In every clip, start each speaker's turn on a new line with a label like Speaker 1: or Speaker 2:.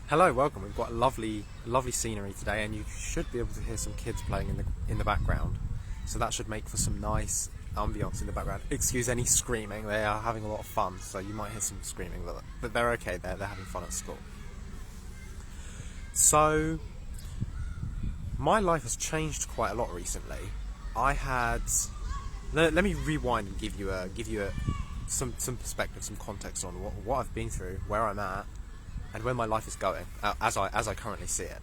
Speaker 1: Hello, welcome. We've got lovely scenery today, and you should be able to hear some kids playing in the background. So that should make for some nice ambience in the background. Excuse any screaming; they are having a lot of fun, so you might hear some screaming, but they're okay. They're having fun at school. So my life has changed quite a lot recently. Let me rewind and give you some perspective, some context on what I've been through, where I'm at, and where my life is going, as I currently see it.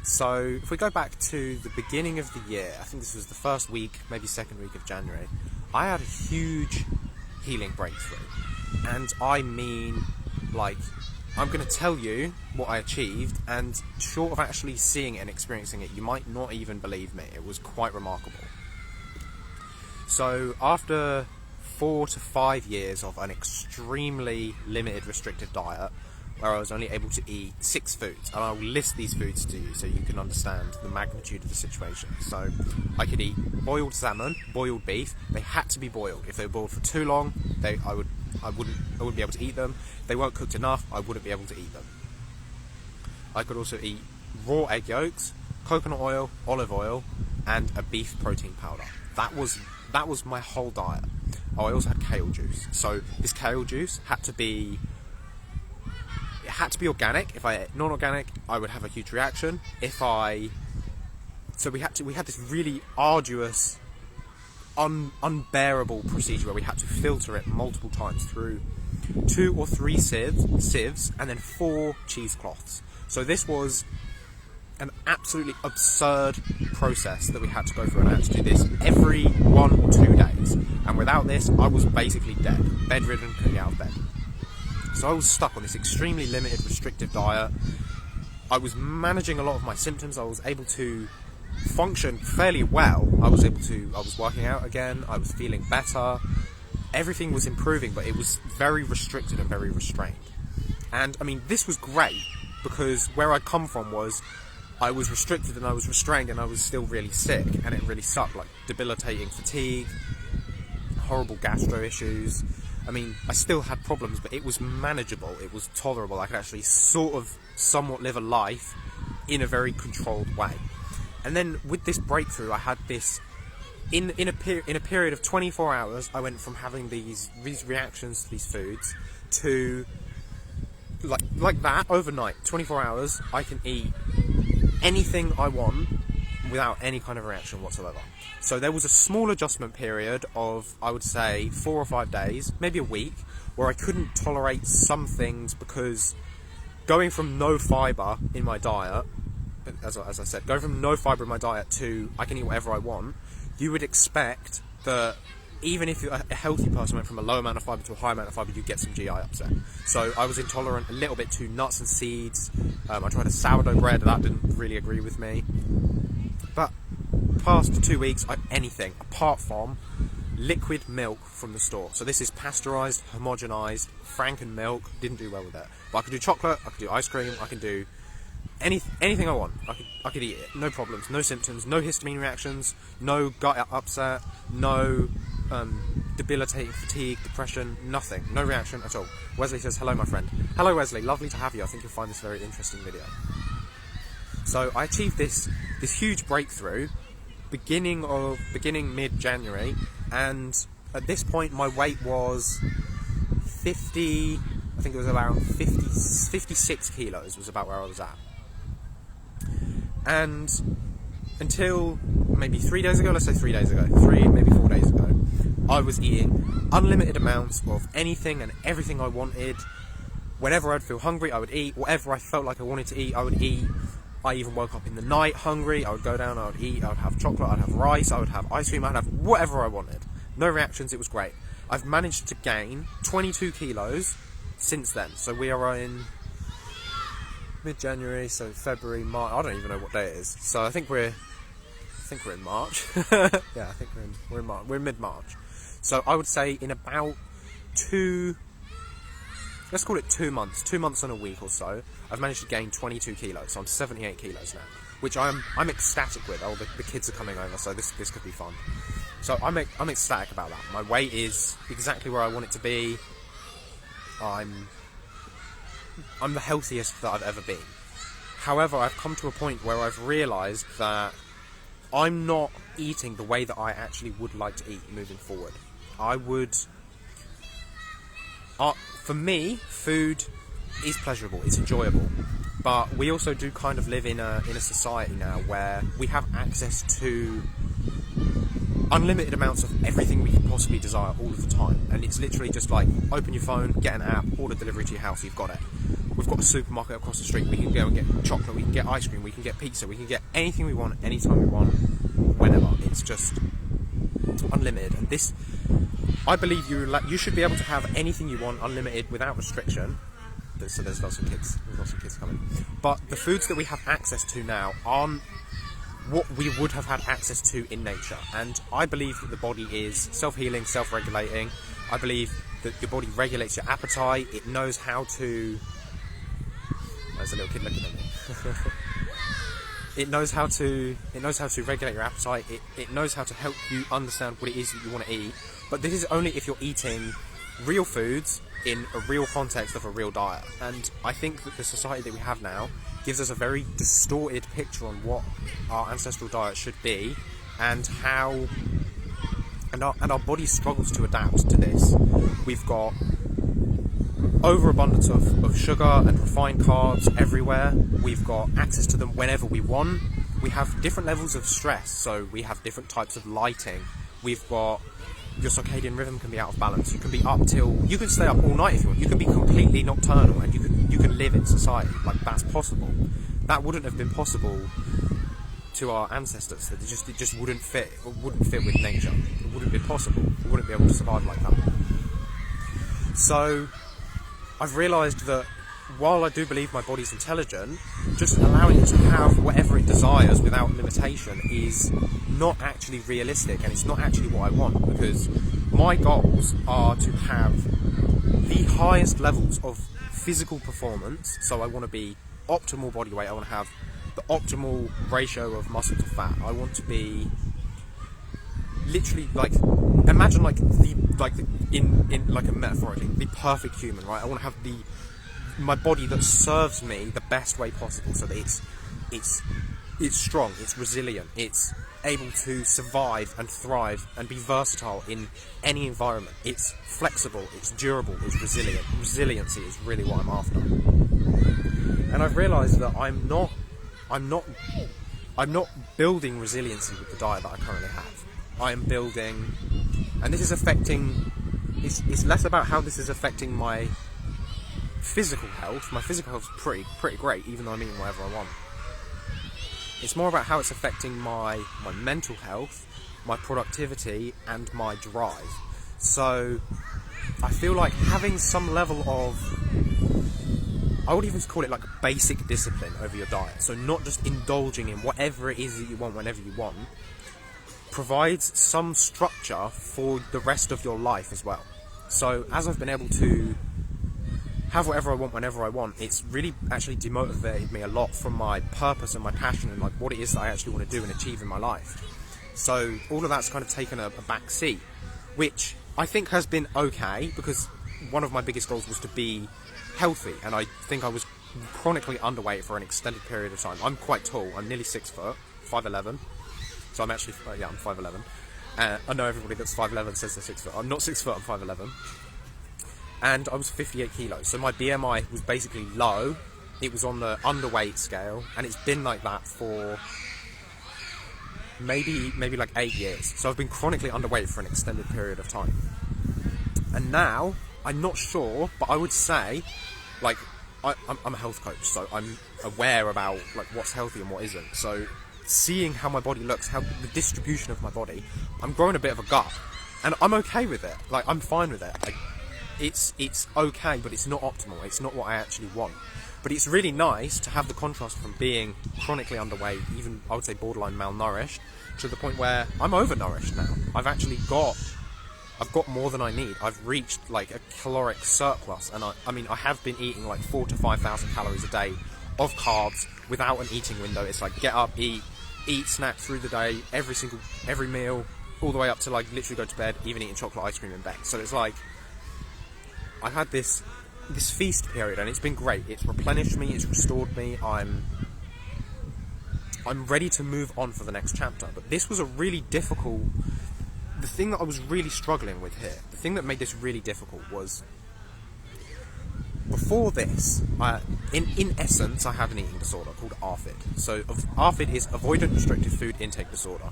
Speaker 1: So if we go back to the beginning of the year, I think this was the first week, maybe second week of January, I had a huge healing breakthrough. And I mean, I'm going to tell you what I achieved, and short of actually seeing it and experiencing it, you might not even believe me. It was quite remarkable. So after 4 to 5 years of an extremely limited restricted diet, where I was only able to eat 6 foods, and I'll list these foods to you so you can understand the magnitude of the situation. So I could eat boiled salmon, boiled beef. They had to be boiled. If they were boiled for too long, I wouldn't be able to eat them. If they weren't cooked enough, I wouldn't be able to eat them. I could also eat raw egg yolks, coconut oil, olive oil, and a beef protein powder. That was my whole diet. Oh, I also had kale juice. So this kale juice had to be organic. If I ate non-organic, I would have a huge reaction. So we had this really arduous, unbearable procedure where we had to filter it multiple times through 2 or 3 sieves and then 4 cheesecloths. So this was an absolutely absurd process that we had to go through, and I had to do this every 1 or 2 days. And without this, I was basically dead, bedridden, couldn't get out of bed. So I was stuck on this extremely limited, restrictive diet. I was managing a lot of my symptoms. I was able to function fairly well. I was working out again. I was feeling better. Everything was improving, but it was very restricted and very restrained. And I mean, this was great because where I'd come from was I was restricted and I was restrained and I was still really sick, and it really sucked, like debilitating fatigue, horrible gastro issues. I mean, I still had problems, but it was manageable, it was tolerable. I could actually somewhat live a life in a very controlled way. And then with this breakthrough, I had this, in a period of 24 hours, I went from having these reactions to these foods to, like that, overnight, 24 hours, I can eat anything I want without any kind of reaction whatsoever. So there was a small adjustment period of, I would say, 4 or 5 days, maybe a week, where I couldn't tolerate some things, because going from no fibre in my diet, as I said, going from no fibre in my diet to I can eat whatever I want, you would expect that even if a healthy person went from a low amount of fibre to a high amount of fibre, you'd get some GI upset. So I was intolerant a little bit to nuts and seeds. I tried a sourdough bread, that didn't really agree with me. But past 2 weeks, anything apart from liquid milk from the store. So this is pasteurised, homogenised, Franken milk. Didn't do well with it. But I could do chocolate, I could do ice cream, I can do anything I want. I could eat it, no problems, no symptoms, no histamine reactions, no gut upset, no debilitating fatigue, depression, nothing, no reaction at all. Wesley says, hello my friend. Hello Wesley, lovely to have you. I think you'll find this a very interesting video. So I achieved this huge breakthrough beginning mid-January, and at this point my weight was 56 kilos was about where I was at. And until maybe 3 days ago, let's say 3 days ago, 4 days ago, I was eating unlimited amounts of anything and everything I wanted. Whenever I'd feel hungry, I would eat. Whatever I felt like I wanted to eat, I would eat. I even woke up in the night hungry. I would go down, I would eat, I would have chocolate, I'd have rice, I would have ice cream, I'd have whatever I wanted. No reactions, it was great. I've managed to gain 22 kilos since then. So we are in mid-January, so February, March, I don't even know what day it is. So I think we're in March. Yeah, I think we're in March. We're in mid-March. So I would say in about let's call it 2 months, 2 months and a week or so, I've managed to gain 22 kilos. So I'm 78 kilos now, which I'm ecstatic with. Oh, the kids are coming over, so this could be fun. So I'm ecstatic about that. My weight is exactly where I want it to be. I'm I'm the healthiest that I've ever been. However, I've come to a point where I've realised that I'm not eating the way that I actually would like to eat moving forward. For me, food is pleasurable, it's enjoyable, but we also do kind of live in a society now where we have access to unlimited amounts of everything we can possibly desire all of the time, and it's literally just like open your phone, get an app, order delivery to your house, you've got it. We've got a supermarket across the street, we can go and get chocolate, we can get ice cream, we can get pizza, we can get anything we want, anytime we want, whenever. It's just unlimited, and this, I believe you should be able to have anything you want unlimited without restriction. So there's lots of kids coming, but the foods that we have access to now aren't what we would have had access to in nature, and I believe that the body is self-healing, self-regulating. I believe that your body regulates your appetite. It knows how to... There's a little kid looking at me. It knows how to regulate your appetite. It knows how to help you understand what it is that you want to eat. But this is only if you're eating real foods in a real context of a real diet. And I think that the society that we have now gives us a very distorted picture on what our ancestral diet should be, and how our body struggles to adapt to this. We've got overabundance of sugar and refined carbs everywhere. We've got access to them whenever we want. We have different levels of stress, so we have different types of lighting. We've got... Your circadian rhythm can be out of balance. You can be up till... You can stay up all night if you want. You can be completely nocturnal, and you can live in society. Like, that's possible. That wouldn't have been possible to our ancestors. It just wouldn't fit. It wouldn't fit with nature. It wouldn't be possible. We wouldn't be able to survive like that. So, I've realised that while I do believe my body's intelligent, just allowing it to have whatever it desires without limitation is not actually realistic, and it's not actually what I want, because my goals are to have the highest levels of physical performance. So I want to be optimal body weight, I want to have the optimal ratio of muscle to fat, I want to be literally like, imagine like in like a metaphorically, the perfect human, right? I want to have my body that serves me the best way possible, so that it's strong, it's resilient, it's able to survive and thrive and be versatile in any environment. It's flexible, it's durable, it's resilient. Resiliency is really what I'm after. And I've realised that I'm not building resiliency with the diet that I currently have. I am building, and this is affecting, it's less about how this is affecting my physical health. My physical health is pretty great, even though I'm eating whatever I want. It's more about how it's affecting my mental health, my productivity, and my drive. So I feel like having some level of, I would even call it like basic discipline over your diet. So not just indulging in whatever it is that you want whenever you want, provides some structure for the rest of your life as well. So as I've been able to have whatever I want whenever I want, it's really actually demotivated me a lot from my purpose and my passion and like what it is that I actually want to do and achieve in my life. So all of that's kind of taken a back seat, which I think has been okay, because one of my biggest goals was to be healthy, and I think I was chronically underweight for an extended period of time. I'm quite tall, I'm nearly 6 foot, 5'11", so I'm actually, I'm 5'11". I know everybody that's 5'11" says they're 6 foot. I'm not 6 foot, I'm 5'11". And I was 58 kilos, so my BMI was basically low. It was on the underweight scale, and it's been like that for maybe like 8 years. So I've been chronically underweight for an extended period of time. And now, I'm not sure, but I would say, like, I'm a health coach, so I'm aware about like what's healthy and what isn't. So seeing how my body looks, how the distribution of my body, I'm growing a bit of a gut, and I'm okay with it. Like, I'm fine with it. It's okay, but it's not optimal. It's not what I actually want. But it's really nice to have the contrast from being chronically underweight, even I would say borderline malnourished, to the point where I'm overnourished now. I've got more than I need. I've reached like a caloric surplus, and I have been eating like 4,000 to 5,000 calories a day of carbs without an eating window. It's like get up, eat, snack through the day, every meal, all the way up to like literally go to bed, even eating chocolate ice cream in bed. So it's like, I've had this this feast period, and it's been great. It's replenished me, it's restored me. I'm ready to move on for the next chapter. But this was a really difficult... The thing that I was really struggling with here, the thing that made this really difficult was... Before this, in essence, I had an eating disorder called ARFID. So ARFID is Avoidant Restrictive Food Intake Disorder.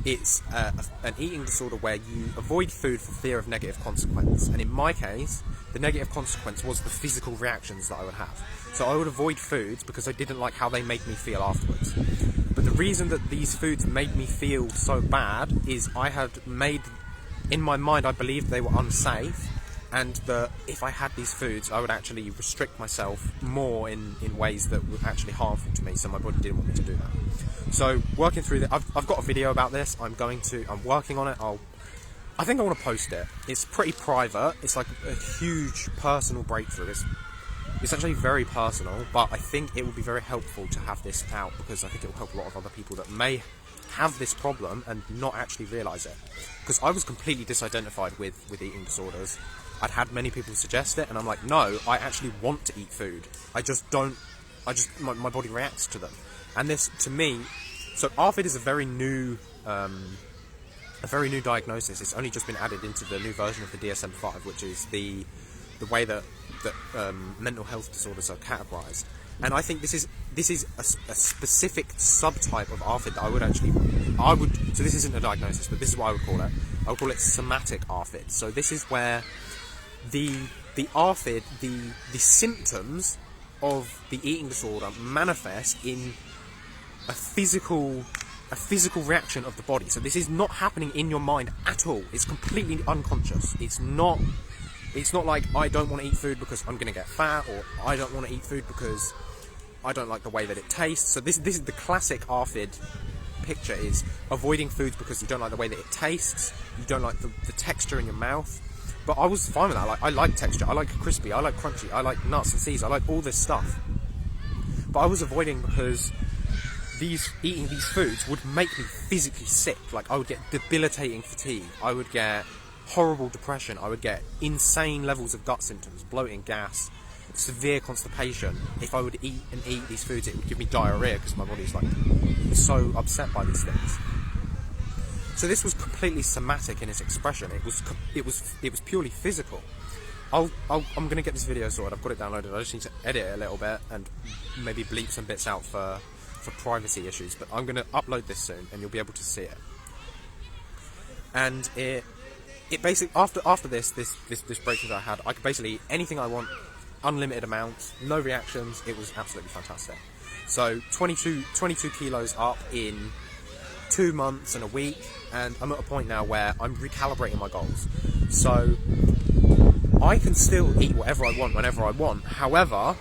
Speaker 1: It's an eating disorder where you avoid food for fear of negative consequence. And in my case, the negative consequence was the physical reactions that I would have. So I would avoid foods because I didn't like how they made me feel afterwards. But the reason that these foods made me feel so bad is I had made, in my mind, I believed they were unsafe, and that if I had these foods, I would actually restrict myself more in ways that were actually harmful to me, so my body didn't want me to do that. So working through that, I've got a video about this. I'm working on it. I think I want to post it. It's pretty private. It's like a huge personal breakthrough. It's actually very personal, but I think it will be very helpful to have this out, because I think it will help a lot of other people that may have this problem and not actually realise it. Because I was completely disidentified with eating disorders. I'd had many people suggest it, and I'm like, no, I actually want to eat food. My body reacts to them. And this, to me, so ARFID is a very new diagnosis. It's only just been added into the new version of the DSM-5, which is the way that mental health disorders are categorised. And I think this is a specific subtype of ARFID that so this isn't a diagnosis, but this is what I would call it. I would call it somatic ARFID. So this is where the ARFID, the symptoms of the eating disorder manifest in a physical reaction of the body. So this is not happening in your mind at all. It's completely unconscious. It's not like I don't want to eat food because I'm going to get fat, or I don't want to eat food because I don't like the way that it tastes. So this is the classic ARFID picture, is avoiding foods because you don't like the way that it tastes, you don't like the texture in your mouth. But I was fine with that. Like, I like texture, I like crispy, I like crunchy, I like nuts and seeds, I like all this stuff. But I was avoiding because eating these foods would make me physically sick. Like, I would get debilitating fatigue, I would get horrible depression, I would get insane levels of gut symptoms, bloating, gas, severe constipation. If I would eat these foods, it would give me diarrhea because my body's like so upset by these things. So this was completely somatic in its expression. It was purely physical. I'm going to get this video sorted. I've got it downloaded. I just need to edit it a little bit and maybe bleep some bits out for privacy issues. But I'm going to upload this soon, and you'll be able to see it. And it basically, after this breakthrough that I had, I could basically eat anything I want, unlimited amounts, no reactions. It was absolutely fantastic. So 22 kilos up in 2 months and a week, and I'm at a point now where I'm recalibrating my goals. So I can still eat whatever I want whenever I want. However,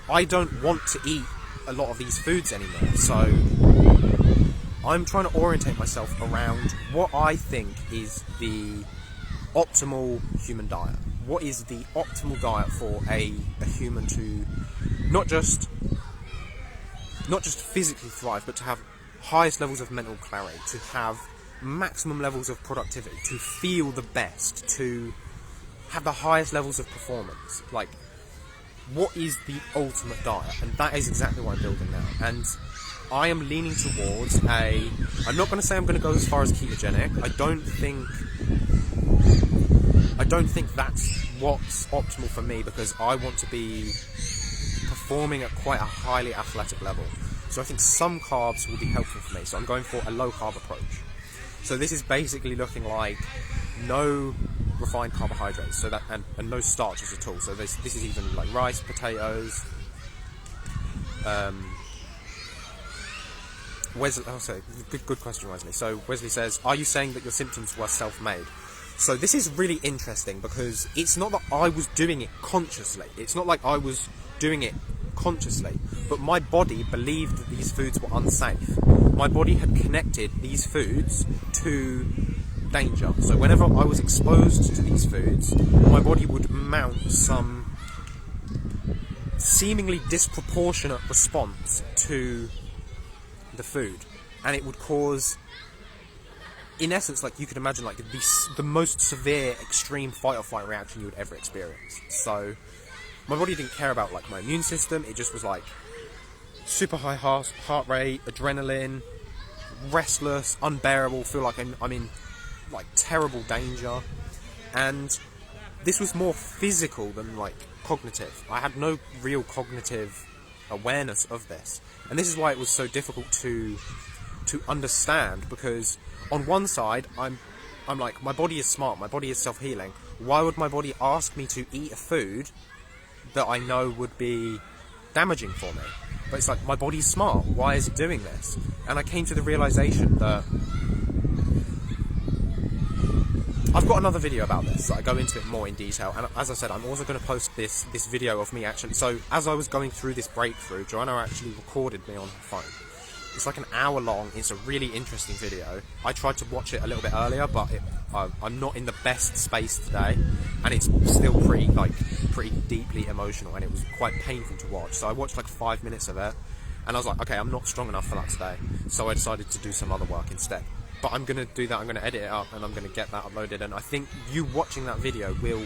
Speaker 1: I don't want to eat a lot of these foods anymore. So I'm trying to orientate myself around what I think is the optimal human diet. What is the optimal diet for a human to not just physically thrive, but to have highest levels of mental clarity, to have maximum levels of productivity, to feel the best, to have the highest levels of performance. Like, what is the ultimate diet? And that is exactly what I'm building now. And I am leaning towards I'm not going to say I'm going to go as far as ketogenic. I don't think that's what's optimal for me, because I want to be performing at quite a highly athletic level. So I think some carbs will be helpful for me. So I'm going for a low carb approach. So this is basically looking like no refined carbohydrates, so that and no starches at all. So this is even like rice, potatoes. Wesley, good question, Wesley. So Wesley says, are you saying that your symptoms were self-made? So this is really interesting, because it's not that I was doing it consciously. It's not like I was doing it consciously, but my body believed that these foods were unsafe. My body had connected these foods to danger. So whenever I was exposed to these foods, my body would mount some seemingly disproportionate response to the food, and it would cause, in essence, like you could imagine, like the most severe, extreme fight or flight reaction you would ever experience. So my body didn't care about like my immune system. It just was like super high heart rate, adrenaline, restless, unbearable, feel like I'm in like terrible danger. And this was more physical than like cognitive. I had no real cognitive awareness of this, and this is why it was so difficult to understand, because on one side I'm like, my body is smart, my body is self-healing. Why would my body ask me to eat a food that I know would be damaging for me? But it's like, my body's smart, why is it doing this? And I came to the realization that I've got another video about this, so I go into it more in detail, and as I said, I'm also going to post this video of me actually. So as I was going through this breakthrough, Joanna actually recorded me on her phone. It's like an hour long. It's a really interesting video. I tried to watch it a little bit earlier, but I'm not in the best space today, and it's still pretty deeply emotional, and it was quite painful to watch. So I watched like 5 minutes of it, and I was like, okay, I'm not strong enough for that today. So I decided to do some other work instead. But I'm going to do that. I'm going to edit it up, and I'm going to get that uploaded. And I think you watching that video will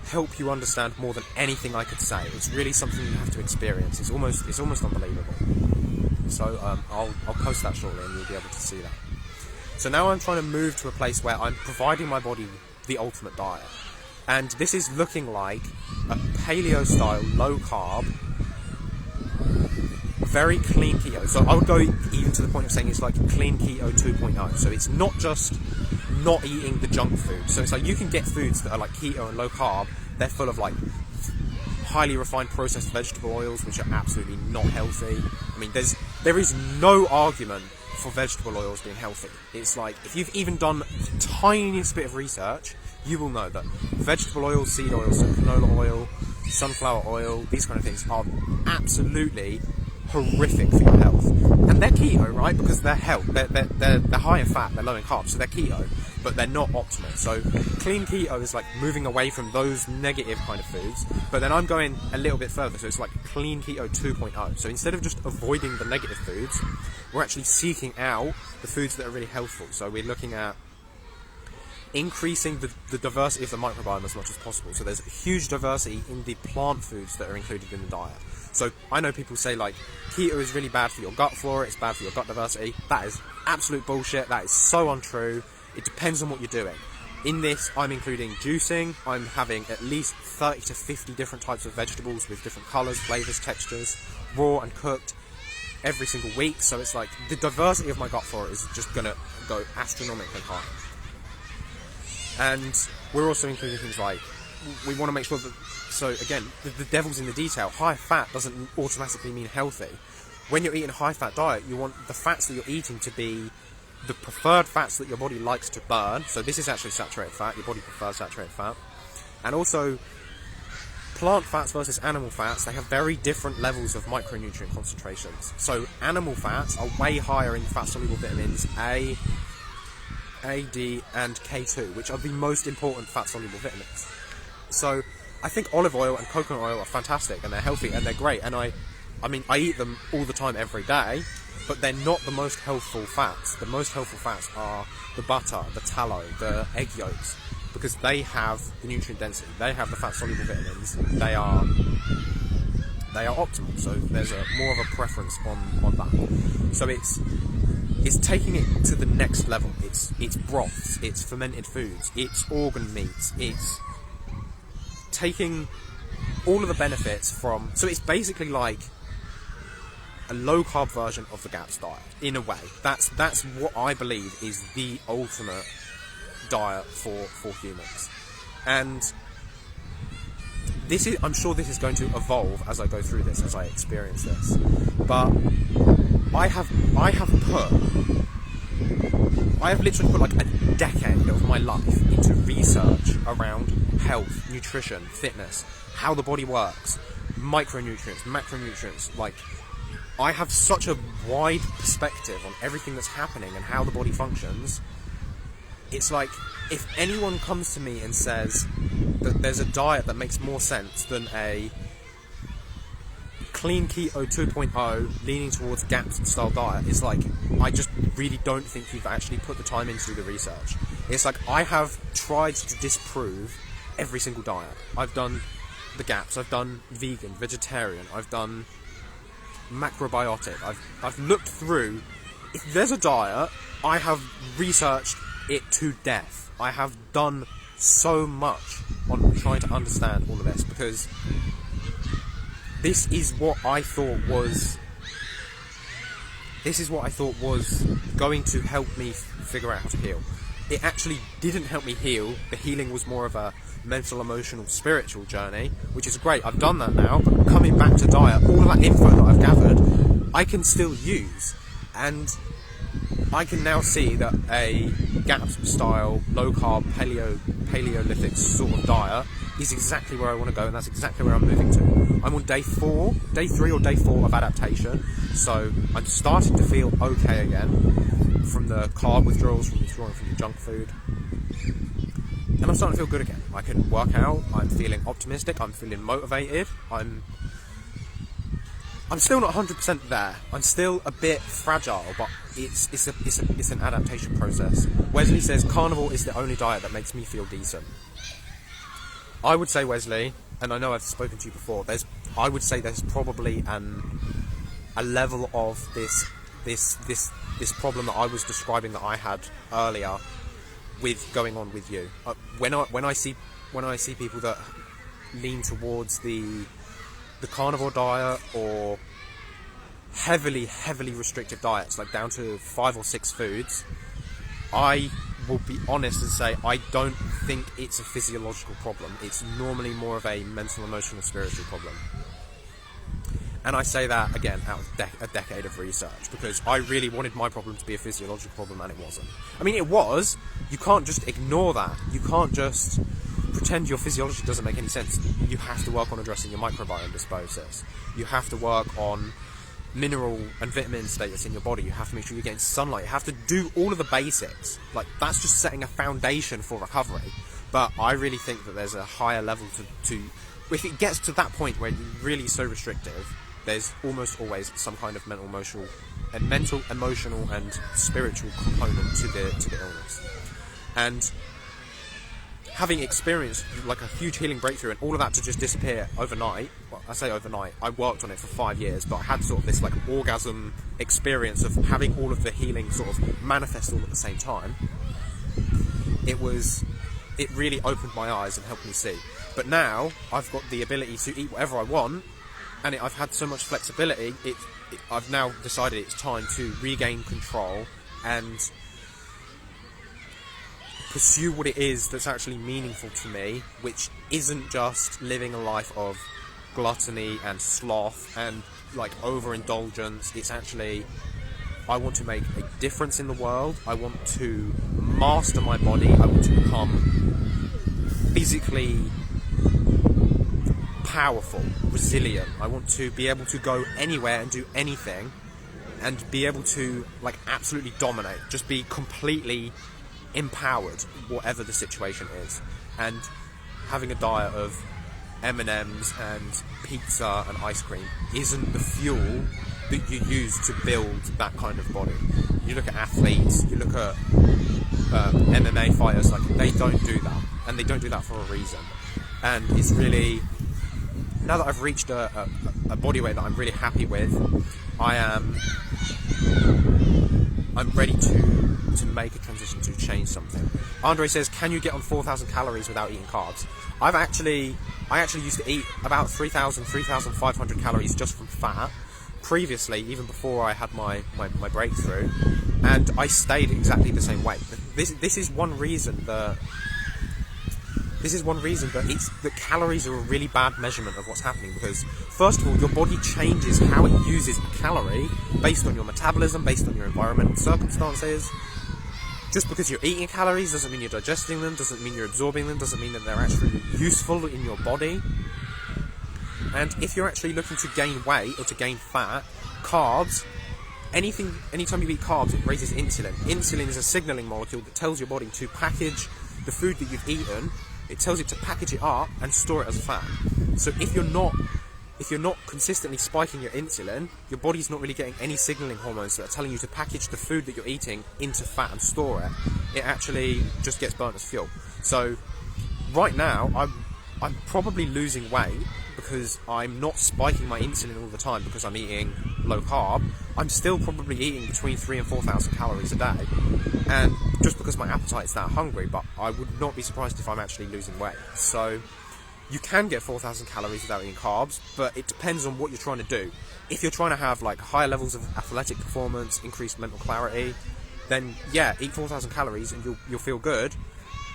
Speaker 1: help you understand more than anything I could say. It's really something you have to experience. It's almost unbelievable. So I'll post that shortly, and you'll be able to see that. So now I'm trying to move to a place where I'm providing my body the ultimate diet, and this is looking like a paleo style, low carb, very clean keto. So I would go even to the point of saying it's like clean keto 2.0. So it's not just not eating the junk food. So it's like, you can get foods that are like keto and low carb. They're full of like highly refined processed vegetable oils, which are absolutely not healthy. I mean, there is no argument for vegetable oils being healthy. It's like, if you've even done the tiniest bit of research, you will know that vegetable oils, seed oils, so canola oil, sunflower oil, these kind of things are absolutely horrific for your health. And they're keto, right? Because they're high in fat, they're low in carbs, so they're keto, but they're not optimal. So clean keto is like moving away from those negative kind of foods, but then I'm going a little bit further, so it's like clean keto 2.0. So instead of just avoiding the negative foods, we're actually seeking out the foods that are really healthful. So we're looking at increasing the diversity of the microbiome as much as possible. So there's a huge diversity in the plant foods that are included in the diet. So I know people say like, keto is really bad for your gut flora, it's bad for your gut diversity. That is absolute bullshit. That is so untrue. It depends on what you're doing. In this, I'm including juicing. I'm having at least 30 to 50 different types of vegetables with different colours, flavours, textures, raw and cooked, every single week. So it's like, the diversity of my gut flora is just going to go astronomically high. And we're also including things like, we want to make sure that, so again, the devil's in the detail. High fat doesn't automatically mean healthy. When you're eating a high fat diet, you want the fats that you're eating to be the preferred fats that your body likes to burn. So this is actually saturated fat. Your body prefers saturated fat. And also, plant fats versus animal fats, they have very different levels of micronutrient concentrations. So animal fats are way higher in fat-soluble vitamins A, D, and K2, which are the most important fat-soluble vitamins. So I think olive oil and coconut oil are fantastic, and they're healthy, and they're great, and I mean, I eat them all the time, every day, but they're not the most healthful fats. The most healthful fats are the butter, the tallow, the egg yolks, because they have the nutrient density, they have the fat-soluble vitamins, they are optimal, so there's more of a preference on that. So it's taking it to the next level. It's broths, it's fermented foods, it's organ meats, it's taking all of the benefits from, so it's basically like a low carb version of the GAPS diet, in a way. That's what I believe is the ultimate diet for humans. And I'm sure this is going to evolve as I go through this, as I experience this. But I have literally put like a decade of my life into research around health, nutrition, fitness, how the body works, micronutrients, macronutrients. Like, I have such a wide perspective on everything that's happening and how the body functions. It's like, if anyone comes to me and says that there's a diet that makes more sense than a clean keto 2.0 leaning towards GAPS style diet, it's like, I just really don't think you've actually put the time into the research. It's like, I have tried to disprove every single diet. I've done the gaps. I've done vegan, vegetarian. I've done macrobiotic. I've looked through. If there's a diet, I have researched it to death. I have done so much on trying to understand all of this, because this is what I thought was going to help me figure out how to heal. It actually didn't help me heal. The healing was more of a mental, emotional, spiritual journey, which is great. I've done that now, but coming back to diet, all of that info that I've gathered, I can still use. And I can now see that a GAPS style, low carb, paleolithic sort of diet is exactly where I want to go, and that's exactly where I'm moving to. I'm on day 3 or day 4 of adaptation, so I'm starting to feel okay again from the carb withdrawals, from withdrawing from the junk food, and I'm starting to feel good again. I can work out, I'm feeling optimistic, I'm feeling motivated, I'm still not 100% there. I'm still a bit fragile, but it's an adaptation process. Wesley says carnivore is the only diet that makes me feel decent. I would say, Wesley, and I know I've spoken to you before, I would say there's probably a level of this problem that I was describing that I had earlier with going on with you. When I see people that lean towards the carnivore diet or heavily restrictive diets, like down to 5 or 6 foods, I will be honest and say I don't think it's a physiological problem. It's normally more of a mental, emotional, spiritual problem. And I say that again out of a decade of research, because I really wanted my problem to be a physiological problem, and it wasn't. I mean, it was. You can't just ignore that. You can't just pretend your physiology doesn't make any sense. You have to work on addressing your microbiome dysbiosis. You have to work on mineral and vitamin status in your body. You have to make sure you're getting sunlight. You have to do all of the basics. Like, that's just setting a foundation for recovery. But I really think that there's a higher level to if it gets to that point where you're really so restrictive, there's almost always some kind of mental, emotional, and spiritual component to the illness. And having experienced like a huge healing breakthrough and all of that to just disappear overnight, well, I say overnight, I worked on it for 5 years, but I had sort of this like orgasm experience of having all of the healing sort of manifest all at the same time. It really opened my eyes and helped me see. But now I've got the ability to eat whatever I want, and I've had so much flexibility, I've now decided it's time to regain control and pursue what it is that's actually meaningful to me, which isn't just living a life of gluttony and sloth and like overindulgence. It's actually, I want to make a difference in the world. I want to master my body. I want to become physically powerful, resilient. I want to be able to go anywhere and do anything and be able to like absolutely dominate, just be completely empowered whatever the situation is. And having a diet of M&Ms and pizza and ice cream isn't the fuel that you use to build that kind of body. You look at athletes, you look at MMA fighters, like they don't do that, and they don't do that for a reason. And it's really, now that I've reached a body weight that I'm really happy with, I'm ready to make a transition, to change something. Andre says, can you get on 4,000 calories without eating carbs? I actually used to eat about 3,500 calories just from fat previously, even before I had my breakthrough, and I stayed exactly the same weight. This is one reason that calories are a really bad measurement of what's happening, because first of all, your body changes how it uses a calorie based on your metabolism, based on your environmental circumstances. Just because you're eating calories doesn't mean you're digesting them, doesn't mean you're absorbing them, doesn't mean that they're actually useful in your body. And if you're actually looking to gain weight or to gain fat, carbs, anytime you eat carbs, it raises insulin. Insulin is a signaling molecule that tells your body to package the food that you've eaten. It tells it to package it up and store it as fat. So if you're not consistently spiking your insulin, your body's not really getting any signaling hormones that are telling you to package the food that you're eating into fat and store it. It actually just gets burnt as fuel. So right now, I'm probably losing weight because I'm not spiking my insulin all the time because I'm eating low carb. I'm still probably eating between 3,000 and 4,000 calories a day, and just because my appetite's that hungry, but I would not be surprised if I'm actually losing weight. So you can get 4,000 calories without eating carbs, but it depends on what you're trying to do. If you're trying to have like higher levels of athletic performance, increased mental clarity, then yeah, eat 4,000 calories and you'll feel good,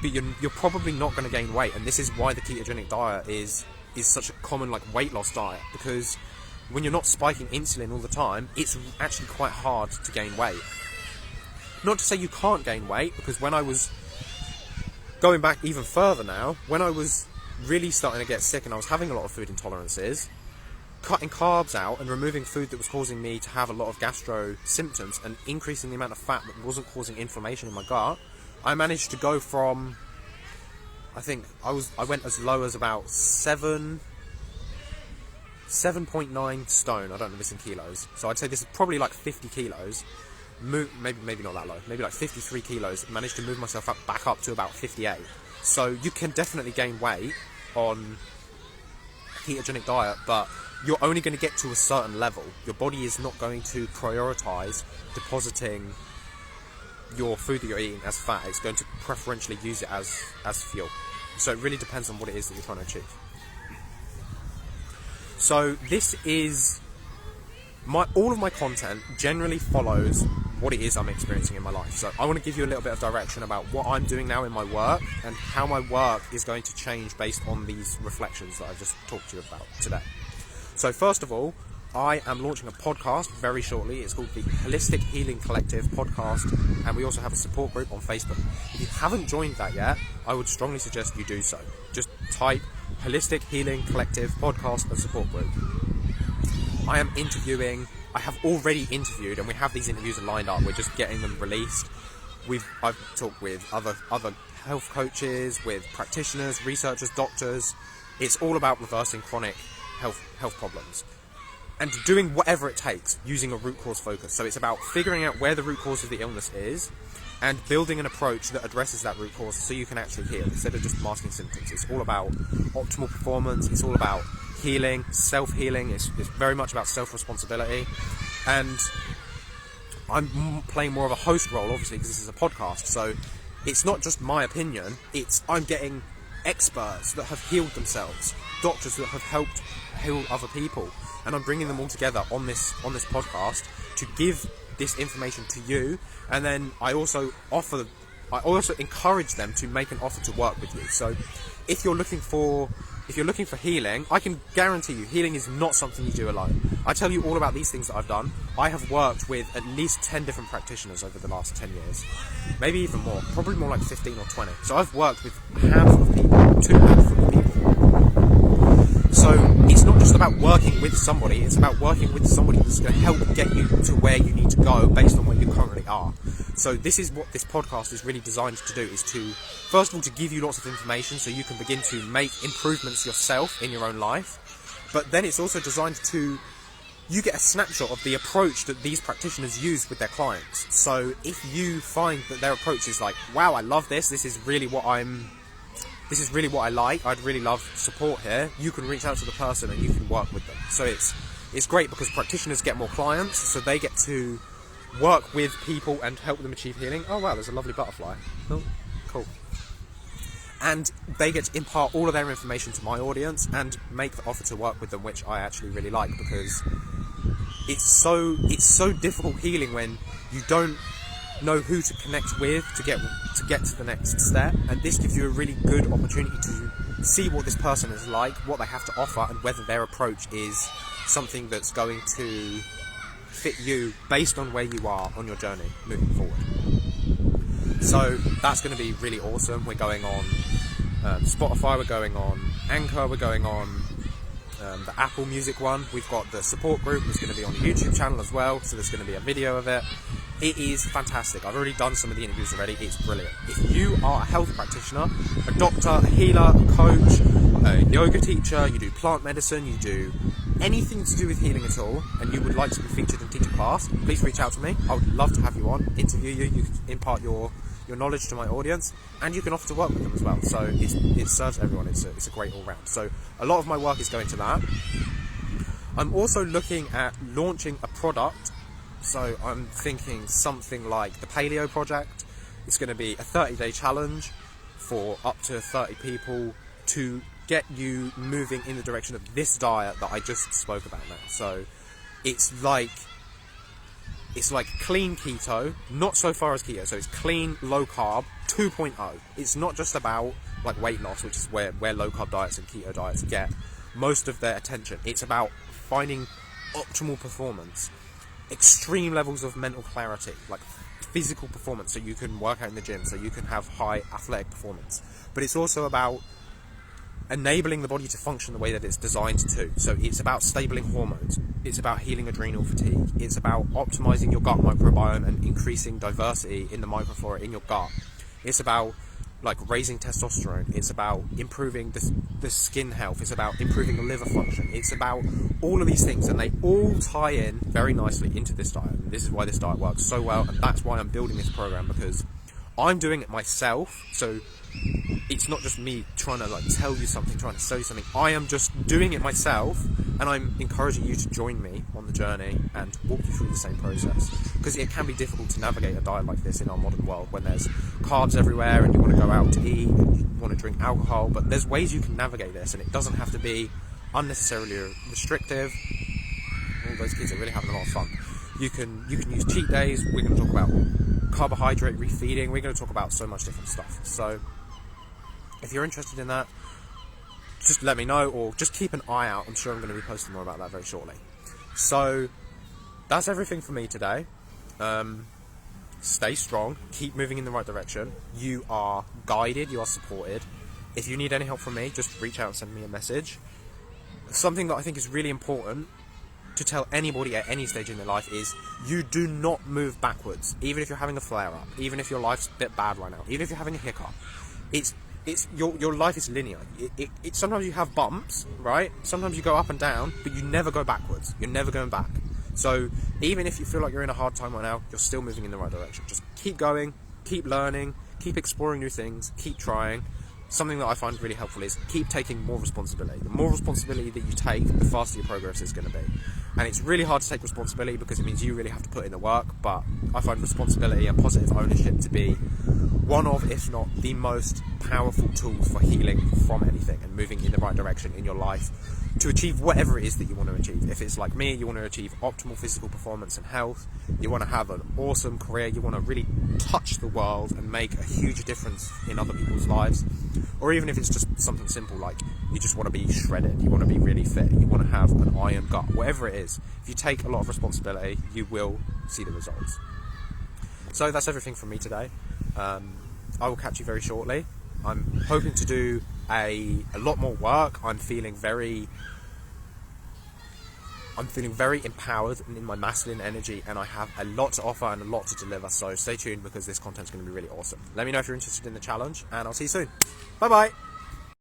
Speaker 1: but you're probably not going to gain weight. And this is why the ketogenic diet is such a common like weight loss diet, because when you're not spiking insulin all the time, it's actually quite hard to gain weight. Not to say you can't gain weight, because when I was going back even further now, when I was really starting to get sick and I was having a lot of food intolerances, cutting carbs out and removing food that was causing me to have a lot of gastro symptoms and increasing the amount of fat that wasn't causing inflammation in my gut, I managed to go from, I think I went as low as about 7.9 stone. I don't know this in kilos, so I'd say this is probably like 50 kilos. Maybe not that low, maybe like 53 kilos. Managed to move myself back up to about 58. So you can definitely gain weight on a ketogenic diet, but you're only going to get to a certain level. Your body is not going to prioritize depositing your food that you're eating as fat. It's going to preferentially use it as fuel. So it really depends on what it is that you're trying to achieve. So this is all of my content generally follows what it is I'm experiencing in my life. So I want to give you a little bit of direction about what I'm doing now in my work and how my work is going to change based on these reflections that I've just talked to you about today. So first of all, I am launching a podcast very shortly. It's called the Holistic Healing Collective Podcast, and we also have a support group on Facebook. If you haven't joined that yet, I would strongly suggest you do so. Just type Holistic Healing Collective Podcast and support group. I have already interviewed, and we have these interviews lined up. We're just getting them released. I've talked with other health coaches, with practitioners, researchers, doctors. It's all about reversing chronic health problems and doing whatever it takes using a root cause focus. So it's about figuring out where the root cause of the illness is and building an approach that addresses that root cause so you can actually heal instead of just masking symptoms. It's all about optimal performance. It's all about healing, self-healing. It's very much about self-responsibility. And I'm playing more of a host role, obviously, because this is a podcast. So it's not just my opinion. I'm getting experts that have healed themselves, doctors that have helped heal other people, and I'm bringing them all together on this podcast to give this information to you. And then I also encourage them to make an offer to work with you. So if you're looking for healing, I can guarantee you healing is not something you do alone. I tell you all about these things that I've done. I have worked with at least 10 different practitioners over the last 10 years. Maybe even more, probably more like 15 or 20. So I've worked with a handful of people, 2 handful of people. So it's not just about working with somebody, it's about working with somebody that's going to help get you to where you need to go based on where you currently are. So this is what this podcast is really designed to do, is to, first of all, to give you lots of information so you can begin to make improvements yourself in your own life. But then it's also designed to, you get a snapshot of the approach that these practitioners use with their clients. So if you find that their approach is like, wow, I love this is really what I like, I'd really love support here, you can reach out to the person and you can work with them. So it's great because practitioners get more clients, so they get to work with people and help them achieve healing. Oh wow, there's a lovely butterfly. Oh, cool. And they get to impart all of their information to my audience and make the offer to work with them, which I actually really like, because it's so difficult healing when you don't know who to connect with to get to the next step. And this gives you a really good opportunity to see what this person is like, what they have to offer, and whether their approach is something that's going to fit you based on where you are on your journey moving forward. So that's going to be really awesome. We're going on Spotify, we're going on Anchor, we're going on the Apple Music one. We've got the support group that's going to be on the YouTube channel as well, so there's going to be a video of it. It is fantastic. I've already done some of the interviews already. It's brilliant. If you are a health practitioner, a doctor, a healer, a coach, a yoga teacher, you do plant medicine, you do anything to do with healing at all, and you would like to be featured in teacher class, please reach out to me. I would love to have you on, interview you. You can impart your your knowledge to my audience, and you can offer to work with them as well. So it serves everyone. It's a great all-round. So a lot of my work is going to that. I'm also looking at launching a product. So I'm thinking something like the Paleo Project. It's going to be a 30-day challenge for up to 30 people to get you moving in the direction of this diet that I just spoke about now. So it's like clean keto, not so far as keto. So it's clean, low carb 2.0. It's not just about like weight loss, which is where low carb diets and keto diets get most of their attention. It's about finding optimal performance, extreme levels of mental clarity, like physical performance, so you can work out in the gym, so you can have high athletic performance. But it's also about enabling the body to function the way that it's designed to. So it's about stabling hormones, it's about healing adrenal fatigue, it's about optimizing your gut microbiome and increasing diversity in the microflora in your gut. It's about like raising testosterone, it's about improving the skin health, it's about improving the liver function, it's about all of these things, and they all tie in very nicely into this diet. And this is why this diet works so well, and that's why I'm building this program, because I'm doing it myself. So it's not just me trying to like tell you something, trying to sell you something. I am just doing it myself, and I'm encouraging you to join me on the journey and walk you through the same process, because it can be difficult to navigate a diet like this in our modern world when there's carbs everywhere and you want to go out to eat and you want to drink alcohol. But there's ways you can navigate this, and it doesn't have to be unnecessarily restrictive. All those kids are really having a lot of fun. You can use cheat days. We're going to talk about carbohydrate refeeding. We're going to talk about so much different stuff. So if you're interested in that, just let me know, or just keep an eye out. I'm sure I'm going to be posting more about that very shortly. So that's everything for me today. Stay strong, keep moving in the right direction. You are guided, you are supported. If you need any help from me, just reach out and send me a message. Something that I think is really important to tell anybody at any stage in their life is you do not move backwards. Even if you're having a flare-up, even if your life's a bit bad right now, even if you're having a hiccup, your life is linear. Sometimes you have bumps, right? Sometimes you go up and down, but you never go backwards. You're never going back. So even if you feel like you're in a hard time right now, you're still moving in the right direction. Just keep going, keep learning, keep exploring new things, keep trying. Something that I find really helpful is keep taking more responsibility. The more responsibility that you take, the faster your progress is going to be. And it's really hard to take responsibility because it means you really have to put in the work, but I find responsibility and positive ownership to be one of, if not the most powerful tools for healing from anything and moving in the right direction in your life to achieve whatever it is that you want to achieve. If it's like me, you want to achieve optimal physical performance and health, you want to have an awesome career, you want to really touch the world and make a huge difference in other people's lives, or even if it's just something simple like you just want to be shredded, you want to be really fit, you want to have an iron gut, whatever it is, if you take a lot of responsibility, you will see the results. So that's everything from me today. I will catch you very shortly. I'm hoping to do a lot more work. I'm feeling very empowered and in my masculine energy, and I have a lot to offer and a lot to deliver, so stay tuned because this content's going to be really awesome. Let me know if you're interested in the challenge, and I'll see you soon. Bye bye.